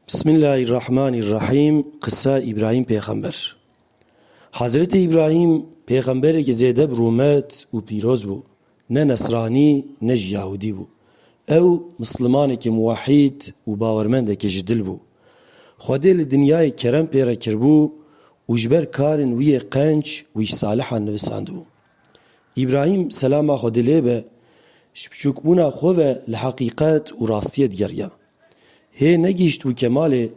Bismillahirrahmanirrahim. Kıssa İbrahim Peygamber. Hazreti İbrahim Peygamber ki zêde bi rûmet û pîroz bû. Ne Nesranî ne jî Yahudî bû. Ew Mislimanekî muwahhîd û bawermendekî ji dil bû. Xwedê li dinyayê kerem pêre kirbû û ji ber karên wî yê qenc wî ji salihan nivisandibû. İbrahim selama Xwedê lê be ji biçûkbûna xwe ve li heqîqet û rastiyê digeriya. Hê negîşt û kemalê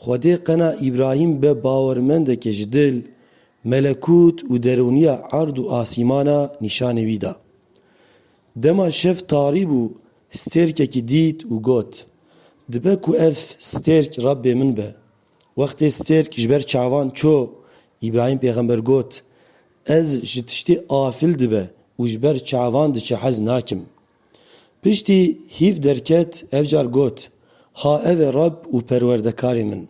Xwedê qena İbrahim be bawermendekê ji dil, melekût û derûniya erd û asîmana nîşanê wî da. Dema şev tarî bû, stêrkekî dît û got: Dibe ku ev stêrk Rabbê min be. Wextê stêrk ji ber çavan ço, İbrahim Peygamber got: Ez ji tiştê afil dibe û ji ber çavan diçe hez nakim. Piştî hîv derket ev car got: Ha ev e Rab û perwerdekarê min.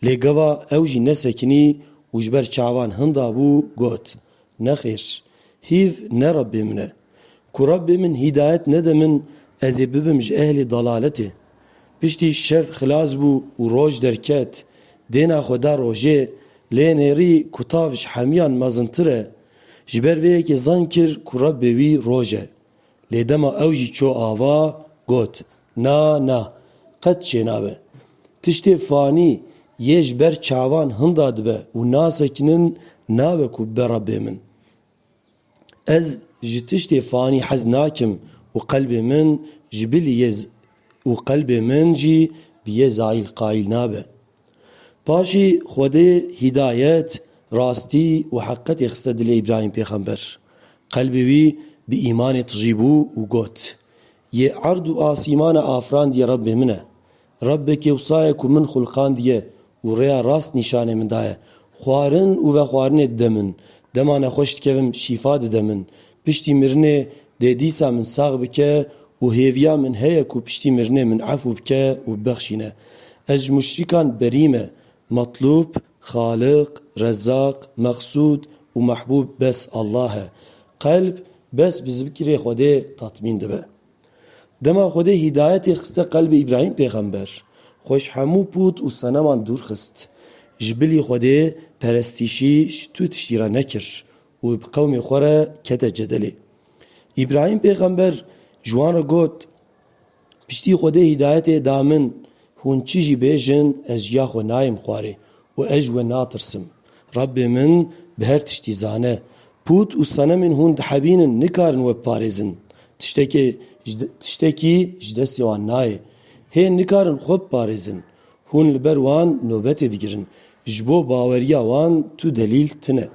Lêgeva ew jî nesekinî û ji ber çavan hinda bû got: Nexêr, hîv ne Rabbê min e. Ku Rabbê min hîdayet nede min, ez ê bibim ji ehlê dalaletê. Piştî şev xilas bû û roj derket, dêna xwe da rojê, lê nêrî ku tav ji hemiyan mezintir e, ji ber vê yekê zan kir ku Rabbê wî roj e. Lê dema ew jî ço ava, got: Na, qet çênabe. Tiştê fanî yê ji ber çavan hinda dibe û nasekinin nabe ku be Rabbê min. Ez ji tiştê fanî hez nakim û qelbê min ji bi yê zayîl qayîl nabe. Paşî Xwedê hîdayet, rastî û heqetê xiste dilê İbrahim Peygamber. Qelbê wî bi îmanê tijî bû û got: Yê erd û asîmana afrandiye Rabbê min e. Rabbekê wisa ku min xulqandiye û rêya rast nîşanê min daye. Xwarin û vexwarinê dide min. Dema nexweş dikevim şîfa dide min. Piştî mirinê dê dîsa min sağ bike û hêviya min heye ku piştî mirinê min efû bike û bibexşîne. Ez ji muşrîkan berî me. Matlûb, Xaliq, Rezzaq, Mexsûd û Mehbûb bes Allah e. Qelb bes bi zikirê Xwedê tatmîn dibe. Dema Xwedê hîdayetê xiste qelbê İbrahim Peygamber. Xweş hemû pût û seneman dûr xist. Ji bilî Xwedê perestîşî ji tu tiştî re nekir û bi qewmê xwe re kete cedelê. İbrahim Peygamber ji wan re got: Piştî Xwedê hîdayetê da min, hûn çi jî bêjin, ez jiya xwe nayêm xwarê û ez ji we natirsim. Rabbê min bi her tiştî zane. Pût û senemên hûn dihebînin, nikarin we biparêzin. Tiştekî ji destê wan nayê. Hê nikarin xwe biparêzin. Hûn li ber wan nobetê digirin. Ji bo baweriya wan tu delîl tune.